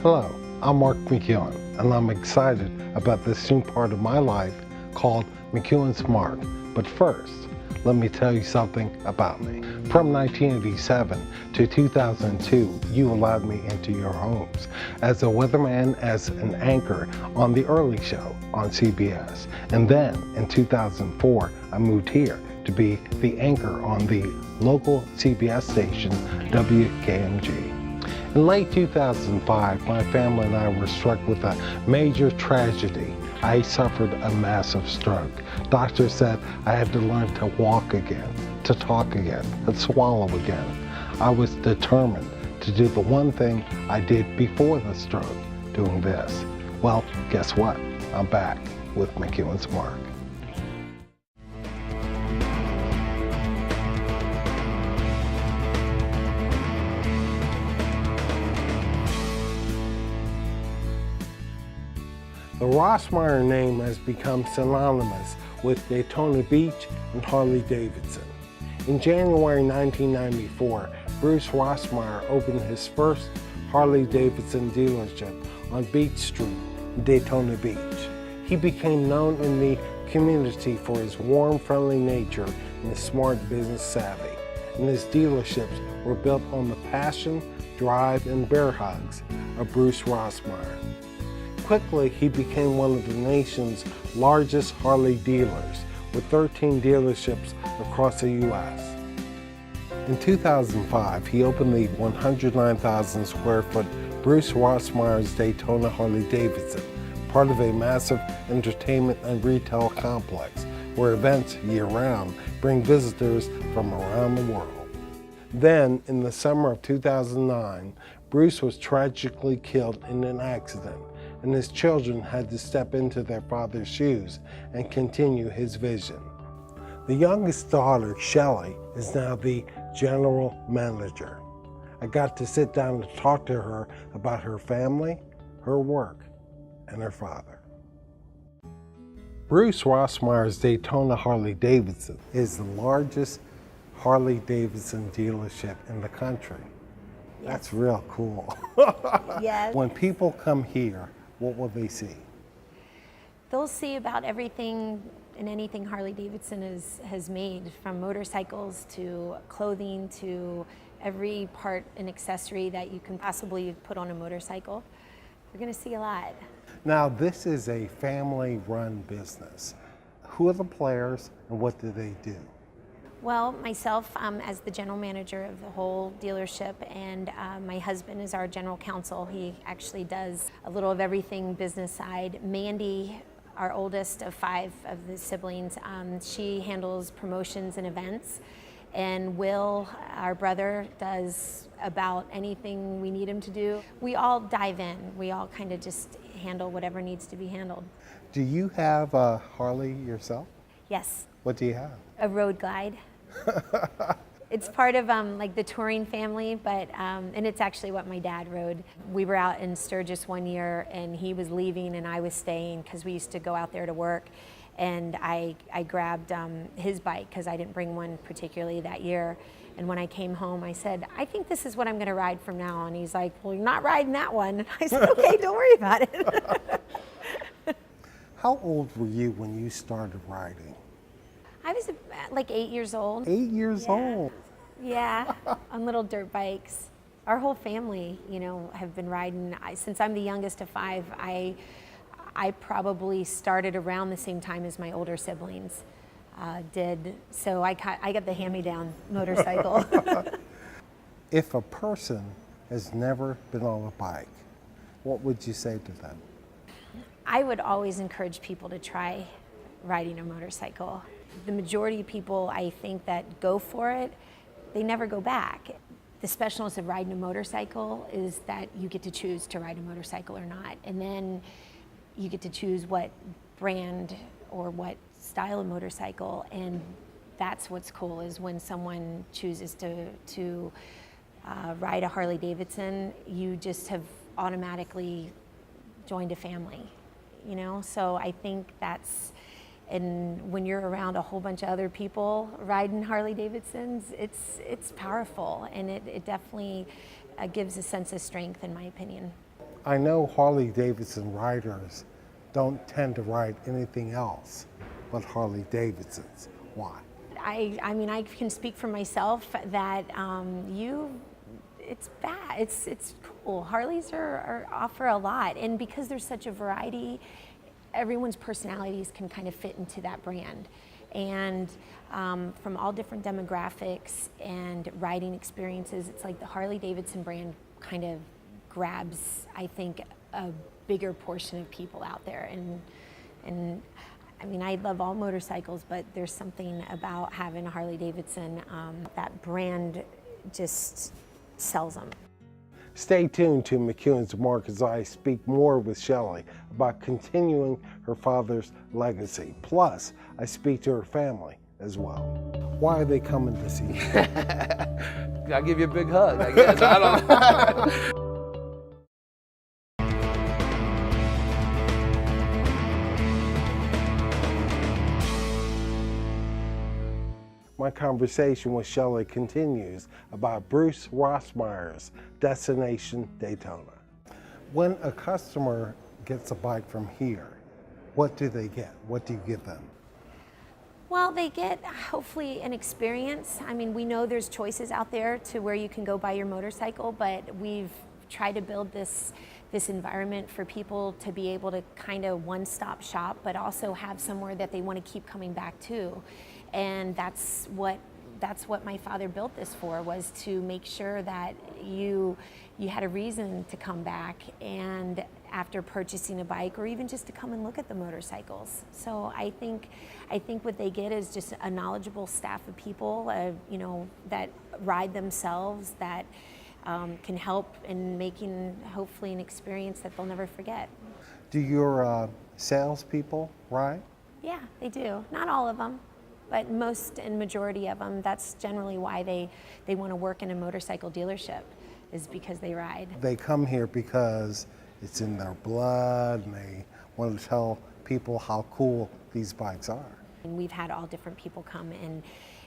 Hello, I'm Mark McEwen, and I'm excited about this new part of my life called McEwen's Mark. But first, let me tell you something about me. From 1987 to 2002, you allowed me into your homes as a weatherman, as an anchor on The Early Show on CBS. And then in 2004, I moved here to be the anchor on the local CBS station, WKMG. In late 2005, my family and I were struck with a major tragedy. I suffered a massive stroke. Doctors said I had to learn to walk again, to talk again, to swallow again. I was determined to do the one thing I did before the stroke, doing this. Well, guess what? I'm back with McEwen's Mark. The Rossmeyer name has become synonymous with Daytona Beach and Harley-Davidson. In January 1994, Bruce Rossmeyer opened his first Harley-Davidson dealership on Beach Street in Daytona Beach. He became known in the community for his warm, friendly nature and his smart business savvy. And his dealerships were built on the passion, drive, and bear hugs of Bruce Rossmeyer. Quickly, he became one of the nation's largest Harley dealers, with 13 dealerships across the U.S. In 2005, he opened the 109,000 square foot Bruce Rossmeyer's Daytona Harley-Davidson, part of a massive entertainment and retail complex where events year-round bring visitors from around the world. Then, in the summer of 2009, Bruce was tragically killed in an accident, and his children had to step into their father's shoes and continue his vision. The youngest daughter, Shelley, is now the general manager. I got to sit down and talk to her about her family, her work, and her father. Bruce Rossmeyer's Daytona Harley-Davidson is the largest Harley-Davidson dealership in the country. That's real cool. Yes. When people come here, what will they see? They'll see about everything and anything Harley-Davidson has made, from motorcycles to clothing to every part and accessory that you can possibly put on a motorcycle. You're going to see a lot. Now, this is a family-run business. Who are the players and what do they do? Well, myself as the general manager of the whole dealership, and my husband is our general counsel. He actually does a little of everything business side. Mandy, our oldest of 5 of the siblings, she handles promotions and events. And Will, our brother, does about anything we need him to do. We all dive in. We all kind of just handle whatever needs to be handled. Do you have a Harley yourself? Yes. What do you have? A road glide. It's part of like the touring family, but and it's actually what my dad rode. We were out in Sturgis one year, and he was leaving and I was staying because we used to go out there to work. And I grabbed his bike because I didn't bring one particularly that year. And when I came home, I said, I think this is what I'm going to ride from now on. He's like, well, you're not riding that one. And I said, okay, don't worry about it. How old were you when you started riding? I was like 8 years old. 8 years old? Yeah, on little dirt bikes. Our whole family, have been riding. Since I'm the youngest of 5, I probably started around the same time as my older siblings did. So I got the hand-me-down motorcycle. If a person has never been on a bike, what would you say to them? I would always encourage people to try riding a motorcycle. The majority of people, I think, that go for it, they never go back. The specialness of riding a motorcycle is that you get to choose to ride a motorcycle or not. And then you get to choose what brand or what style of motorcycle, and that's what's cool, is when someone chooses to ride a Harley-Davidson, you just have automatically joined a family, So I think that's, and when you're around a whole bunch of other people riding Harley-Davidsons, it's powerful, and it definitely gives a sense of strength, in my opinion. I know Harley Davidson riders don't tend to ride anything else but Harley Davidsons. Why? I mean, I can speak for myself that it's bad. It's cool. Harleys offer a lot, and because there's such a variety, everyone's personalities can kind of fit into that brand. And from all different demographics and riding experiences, it's like the Harley Davidson brand kind of grabs, I think, a bigger portion of people out there. And I mean, I love all motorcycles, but there's something about having a Harley Davidson, that brand just sells them. Stay tuned to McEwen's Mark as I speak more with Shelley about continuing her father's legacy. Plus, I speak to her family as well. Why are they coming to see you? I'll give you a big hug, I guess. I don't know. My conversation with Shelley continues about Bruce Rossmeyer's Destination Daytona. When a customer gets a bike from here, what do they get? What do you give them? Well, they get hopefully an experience. I mean, we know there's choices out there to where you can go buy your motorcycle, but we've tried to build this environment for people to be able to kind of one-stop shop, but also have somewhere that they want to keep coming back to. And that's what my father built this for, was to make sure that you had a reason to come back and after purchasing a bike, or even just to come and look at the motorcycles. So I think what they get is just a knowledgeable staff of people, you know, that ride themselves, that can help in making hopefully an experience that they'll never forget. Do your salespeople ride? Yeah, they do. Not all of them, but most and majority of them. That's generally why they want to work in a motorcycle dealership, is because they ride. They come here because it's in their blood and they want to tell people how cool these bikes are. And we've had all different people come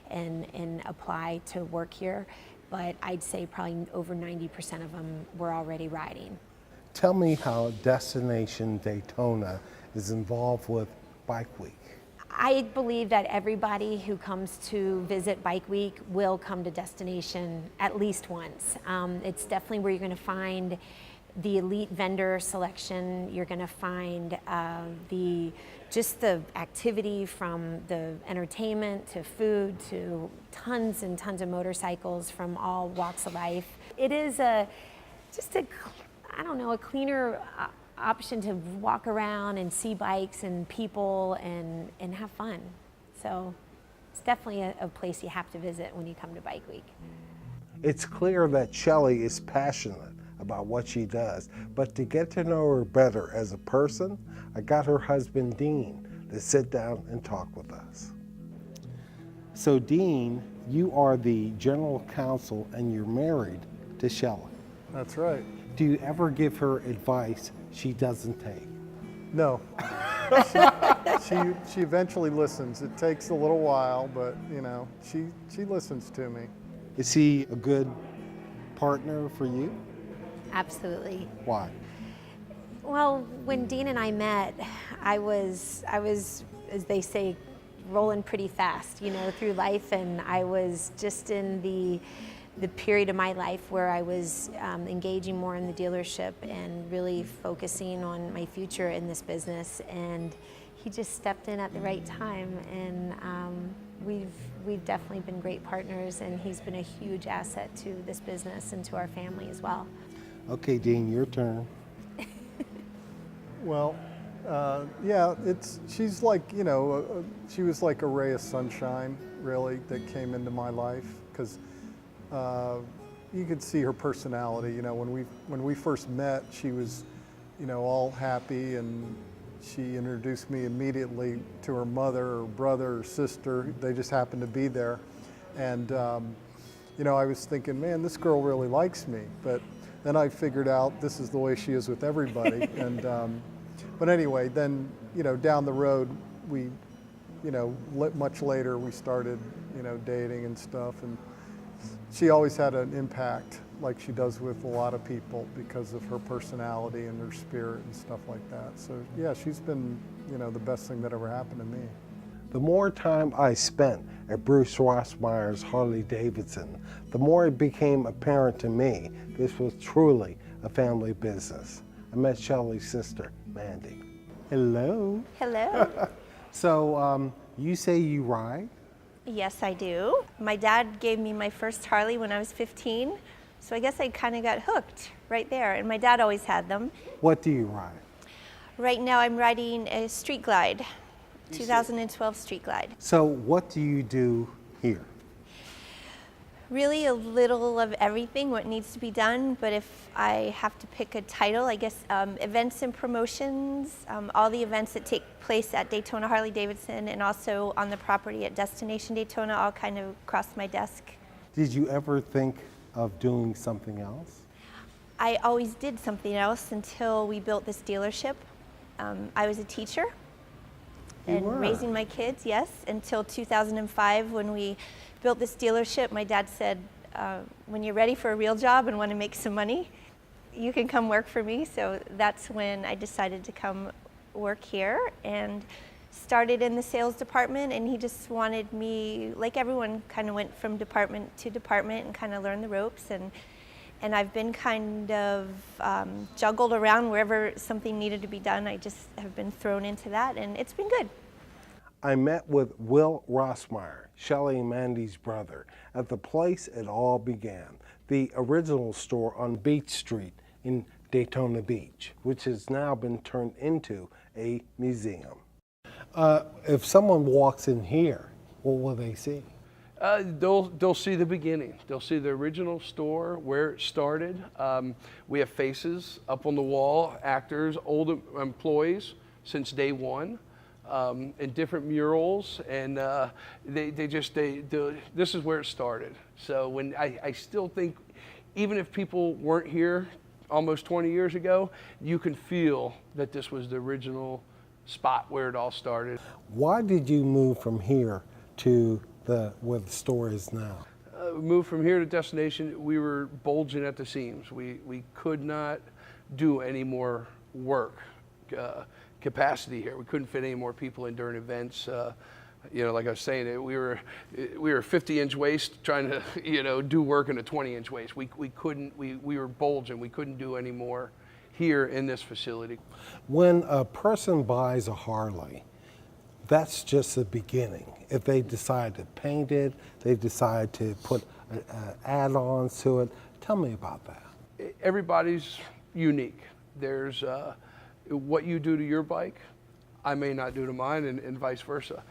and apply to work here, but I'd say probably over 90% of them were already riding. Tell me how Destination Daytona is involved with Bike Week. I believe that everybody who comes to visit Bike Week will come to Destination at least once. It's definitely where you're going to find the elite vendor selection. You're going to find just the activity, from the entertainment to food to tons and tons of motorcycles from all walks of life. It is just a cleaner option to walk around and see bikes and people and have fun. So it's definitely a place you have to visit when you come to Bike Week. It's clear that Shelley is passionate about what she does, but to get to know her better as a person, I got her husband Dean to sit down and talk with us. So Dean, you are the general counsel and you're married to Shelley. That's right. Do you ever give her advice she doesn't take? No. She eventually listens. It takes a little while, but you know, she listens to me. Is he a good partner for you? Absolutely. Why? Well, when Dean and I met, I was, as they say, rolling pretty fast, you know, through life, and I was just in the period of my life where I was engaging more in the dealership and really focusing on my future in this business. And he just stepped in at the right time, and we've definitely been great partners, and he's been a huge asset to this business and to our family as well. Okay, Dean, your turn. Well, yeah, she's like, you know, she was like a ray of sunshine, really, that came into my life, because you could see her personality. You know, when we first met, she was, you know, all happy, and she introduced me immediately to her mother, or brother, or sister. They just happened to be there, and you know, I was thinking, man, this girl really likes me. But then I figured out this is the way she is with everybody. And but anyway, then, you know, down the road, we, you know, much later we started, you know, dating and stuff, and she always had an impact like she does with a lot of people because of her personality and her spirit and stuff like that. So yeah, she's been, you know, the best thing that ever happened to me. The more time I spent at Bruce Rossmeyer's Harley Davidson, the more it became apparent to me this was truly a family business. I met Shelley's sister, Mandy. Hello. Hello. So you say you ride? Yes, I do. My dad gave me my first Harley when I was 15, so I guess I kind of got hooked right there, and my dad always had them. What do you ride? Right now I'm riding a Street Glide, 2012 Street Glide. So what do you do here? Really a little of everything, what needs to be done, but if I have to pick a title, I guess events and promotions, all the events that take place at Daytona Harley-Davidson and also on the property at Destination Daytona all kind of cross my desk. Did you ever think of doing something else? I always did something else until we built this dealership. I was a teacher and raising my kids, yes, until 2005 when we built this dealership. My dad said, when you're ready for a real job and want to make some money, you can come work for me. So that's when I decided to come work here and started in the sales department. And he just wanted me, like everyone kind of went from department to department and kind of learned the ropes. And I've been kind of juggled around wherever something needed to be done. I just have been thrown into that, and it's been good. I met with Will Rossmeyer, Shelley and Mandy's brother, at the place it all began, the original store on Beach Street in Daytona Beach, which has now been turned into a museum. If someone walks in here, what will they see? They'll see the beginning. They'll see the original store, where it started. We have faces up on the wall, actors, old employees since day one, and different murals, and this is where it started. So when I still think, even if people weren't here almost 20 years ago, you can feel that this was the original spot where it all started. Why did you move from here to where the store is now? We moved from here to Destination. We were bulging at the seams. We could not do any more work capacity here. We couldn't fit any more people in during events. You know, like I was saying, we were 50-inch waist trying to, you know, do work in a 20-inch waist. We couldn't. We were bulging. We couldn't do any more here in this facility. When a person buys a Harley, that's just the beginning. If they decide to paint it, they decide to put add-ons to it. Tell me about that. Everybody's unique. There's what you do to your bike, I may not do to mine, and vice versa.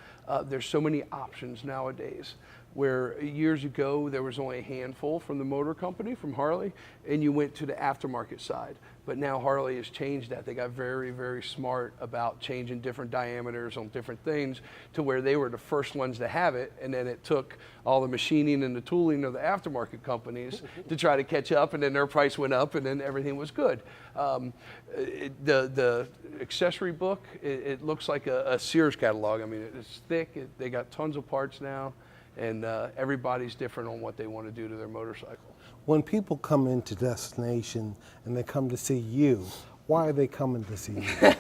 There's so many options nowadays, where years ago there was only a handful from the motor company, from Harley, and you went to the aftermarket side. But now Harley has changed that. They got very, very smart about changing different diameters on different things to where they were the first ones to have it, and then it took all the machining and the tooling of the aftermarket companies to try to catch up, and then their price went up, and then everything was good. The accessory book, it looks like a Sears catalog. I mean, it's thick. They got tons of parts now, and everybody's different on what they want to do to their motorcycle. When people come into Destination and they come to see you, why are they coming to see you?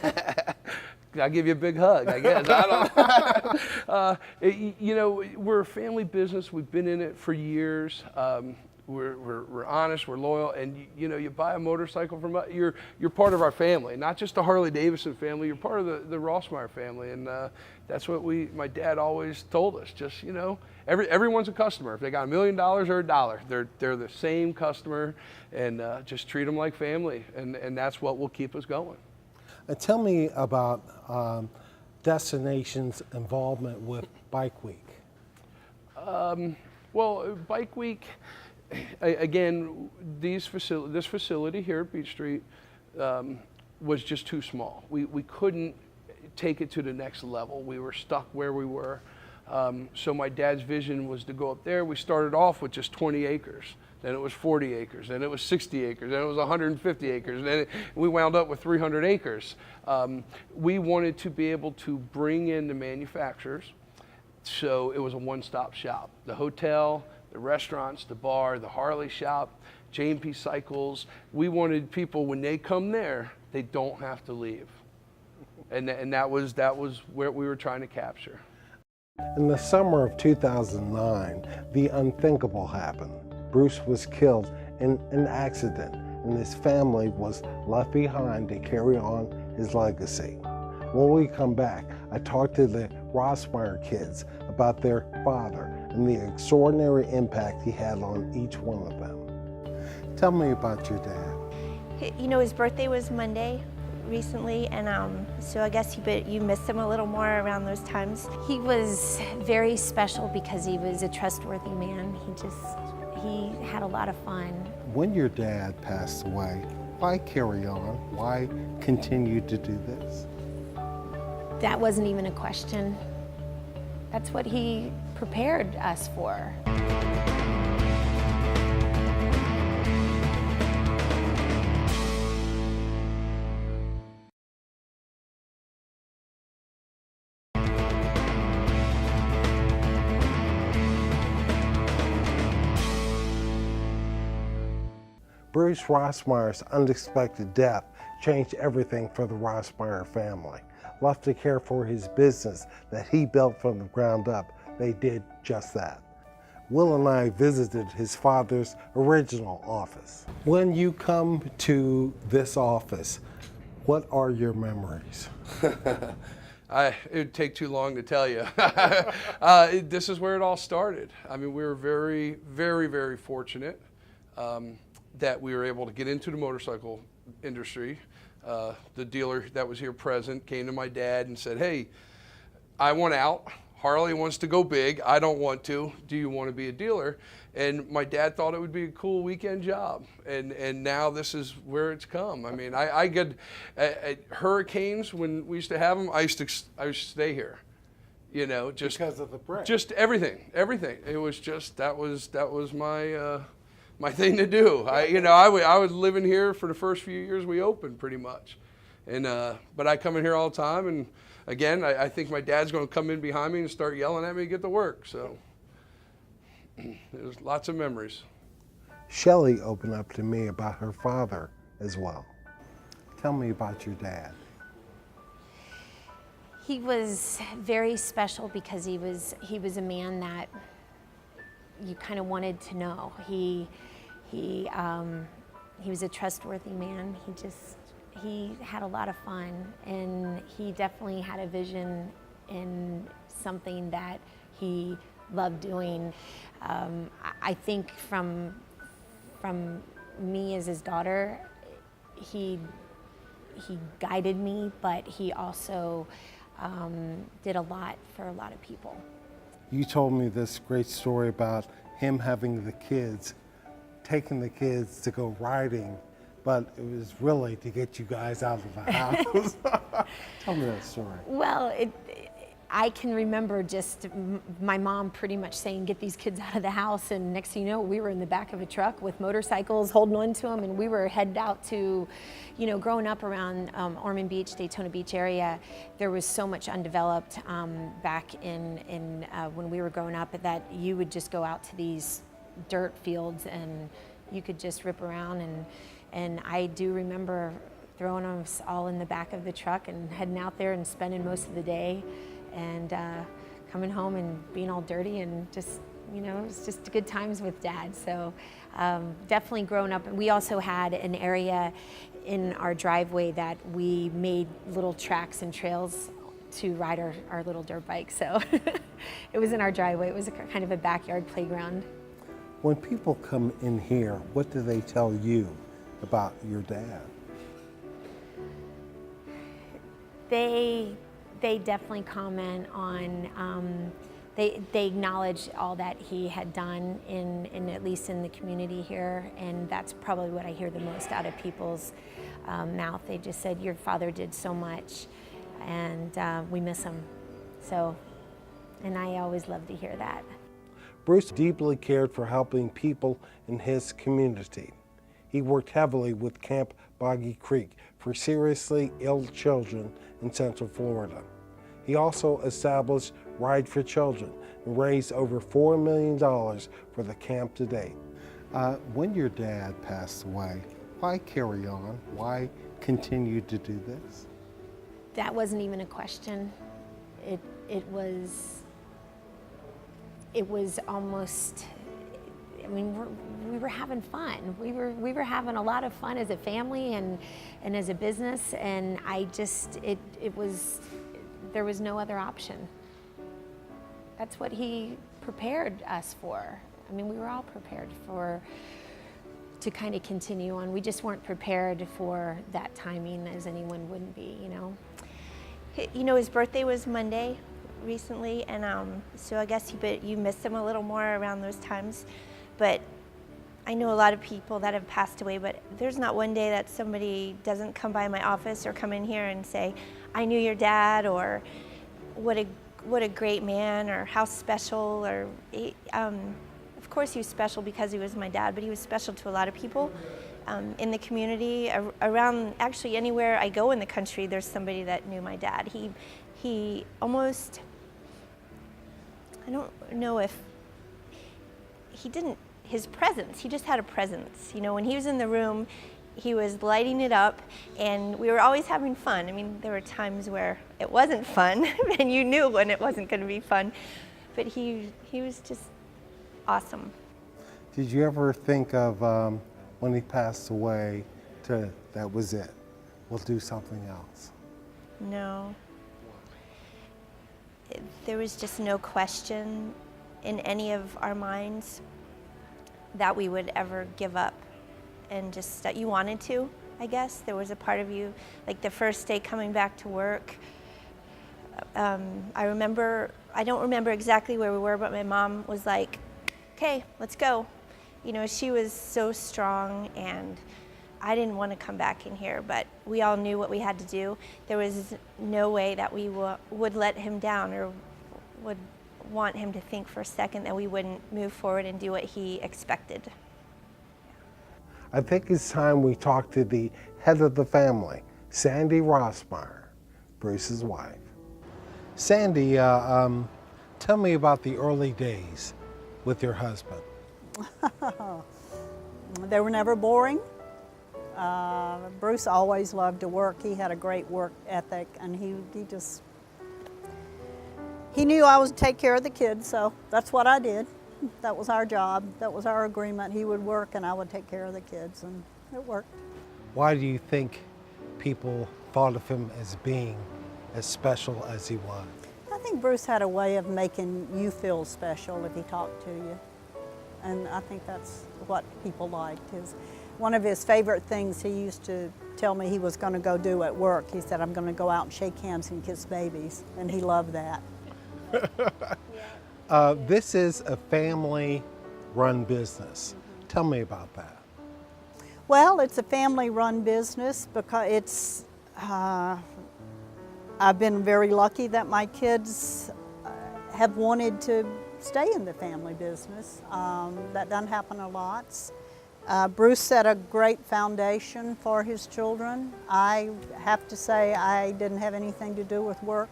I'll give you a big hug, I guess. I don't. You know, we're a family business. We've been in it for years. We're honest, we're loyal, and you know, you buy a motorcycle from us, you're part of our family, not just the Harley Davidson family. You're part of the Rossmeyer family, and that's what my dad always told us. Just, you know, everyone's a customer. If they got $1 million or $1, they're the same customer, and just treat them like family, and that's what will keep us going. Tell me about Destination's involvement with Bike Week. Well, Bike Week. Again, this facility here at Beach Street was just too small. We couldn't take it to the next level. We were stuck where we were. So my dad's vision was to go up there. We started off with just 20 acres. Then it was 40 acres. Then it was 60 acres. Then it was 150 acres. And then we wound up with 300 acres. We wanted to be able to bring in the manufacturers. So it was a one-stop shop. The hotel, the restaurants, the bar, the Harley shop, J&P Cycles. We wanted people, when they come there, they don't have to leave. And that was what we were trying to capture. In the summer of 2009, the unthinkable happened. Bruce was killed in an accident, and his family was left behind to carry on his legacy. When we come back, I talk to the Rossmeyer kids about their father and the extraordinary impact he had on each one of them. Tell me about your dad. You know, his birthday was Monday recently, and so I guess you missed him a little more around those times. He was very special because he was a trustworthy man. He had a lot of fun. When your dad passed away, why carry on? Why continue to do this? That wasn't even a question. That's what he prepared us for. Bruce Rossmeyer's unexpected death changed everything for the Rossmeyer family. Left to care for his business that he built from the ground up, they did just that. Will and I visited his father's original office. When you come to this office, what are your memories? It would take too long to tell you. This is where it all started. I mean, we were very, very, very fortunate that we were able to get into the motorcycle industry. The dealer that was here present came to my dad and said, "Hey, I want out. Harley wants to go big. I don't want to. Do you want to be a dealer?" And my dad thought it would be a cool weekend job. And now this is where it's come. I mean, I get at hurricanes when we used to have them. I used to stay here. You know, just because of the break. Just everything. It was just that was my. My thing to do. I was living here for the first few years we opened, pretty much, and but I come in here all the time, and again, I think my dad's going to come in behind me and start yelling at me to get to work. So there's lots of memories. Shelley opened up to me about her father as well. Tell me about your dad. He was very special because he was a man that you kind of wanted to know. He was a trustworthy man. He had a lot of fun, and he definitely had a vision in something that he loved doing. I think from me as his daughter, he guided me, but he also did a lot for a lot of people. You told me this great story about him having the kids, taking the kids to go riding, but it was really to get you guys out of the house. Tell me that story. Well, I can remember just my mom pretty much saying, "Get these kids out of the house," and next thing you know, we were in the back of a truck with motorcycles, holding on to them, and we were headed out to, growing up around Ormond Beach, Daytona Beach area, there was so much undeveloped back in when we were growing up that you would just go out to these dirt fields and you could just rip around, and I do remember throwing us all in the back of the truck and heading out there and spending most of the day, and coming home and being all dirty, and just, it was just good times with Dad. So definitely growing up. We also had an area in our driveway that we made little tracks and trails to ride our little dirt bikes. So it was in our driveway. It was kind of a backyard playground. When people come in here, what do they tell you about your dad? They definitely comment on, they acknowledge all that he had done in at least in the community here, and that's probably what I hear the most out of people's mouth. They just said, "Your father did so much, and we miss him." So, and I always love to hear that. Bruce deeply cared for helping people in his community. He worked heavily with Camp Boggy Creek for seriously ill children in Central Florida. He also established Ride for Children and raised over $4 million for the camp to date. When your dad passed away, why carry on? Why continue to do this? That wasn't even a question. It was almost, I mean, we were having fun. We were having a lot of fun as a family and as a business, and there was no other option. That's what he prepared us for. I mean, we were all prepared to kind of continue on. We just weren't prepared for that timing, as anyone wouldn't be, you know. You know, his birthday was Monday recently, and so I guess you missed him a little more around those times. But I know a lot of people that have passed away, but there's not one day that somebody doesn't come by my office or come in here and say, I knew your dad, or what a great man, or how special, or of course he was special because he was my dad, but he was special to a lot of people in the community, around, actually anywhere I go in the country, there's somebody that knew my dad. He almost, I don't know if, his presence, he just had a presence. You know, when he was in the room, he was lighting it up, and we were always having fun. I mean, there were times where it wasn't fun, and you knew when it wasn't going to be fun, but he was just awesome. Did you ever think of when he passed away that was it? We'll do something else? No. There was just no question in any of our minds that we would ever give up, and just that you wanted to, I guess. There was a part of you, like the first day coming back to work, I don't remember exactly where we were, but my mom was like, okay, let's go. You know, she was so strong, and I didn't want to come back in here, but we all knew what we had to do. There was no way that we would let him down, or would want him to think for a second that we wouldn't move forward and do what he expected. I think it's time we talk to the head of the family, Sandy Rossmeyer, Bruce's wife. Sandy, tell me about the early days with your husband. They were never boring. Bruce always loved to work. He had a great work ethic, and he knew I would take care of the kids, so that's what I did. That was our job. That was our agreement. He would work and I would take care of the kids, and it worked. Why do you think people thought of him as being as special as he was? I think Bruce had a way of making you feel special if he talked to you. And I think that's what people liked. One of his favorite things he used to tell me he was going to go do at work. He said, I'm going to go out and shake hands and kiss babies. And he loved that. This is a family-run business. Tell me about that. Well, it's a family-run business because I've been very lucky that my kids have wanted to stay in the family business. That doesn't happen a lot. Bruce set a great foundation for his children. I have to say I didn't have anything to do with work.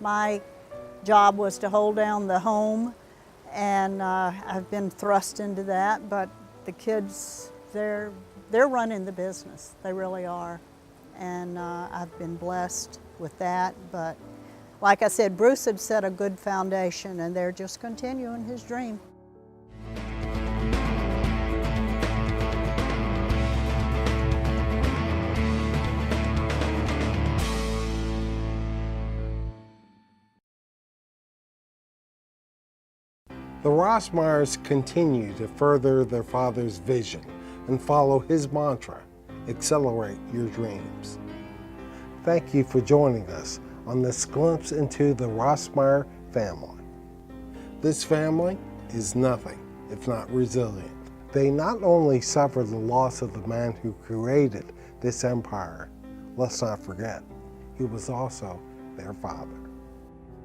My job was to hold down the home, and I've been thrust into that, but the kids, they're running the business. They really are. And I've been blessed with that, but like I said, Bruce had set a good foundation, and they're just continuing his dream. The Rossmeyers continue to further their father's vision and follow his mantra, accelerate your dreams. Thank you for joining us on this glimpse into the Rossmeyer family. This family is nothing if not resilient. They not only suffered the loss of the man who created this empire, let's not forget, he was also their father.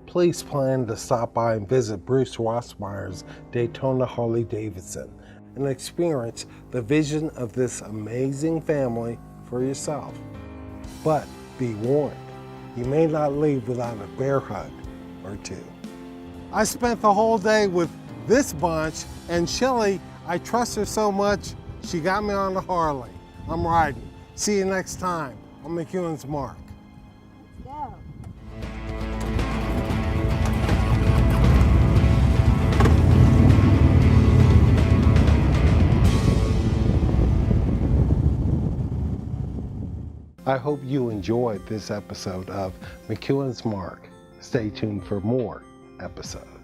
Please plan to stop by and visit Bruce Rossmeyer's Daytona Harley-Davidson and experience the vision of this amazing family for yourself. But be warned, you may not leave without a bear hug or two. I spent the whole day with this bunch, and Chili, I trust her so much, she got me on the Harley. I'm riding. See you next time on McEwen's Mark. Go. I hope you enjoyed this episode of McEwen's Mark. Stay tuned for more episodes.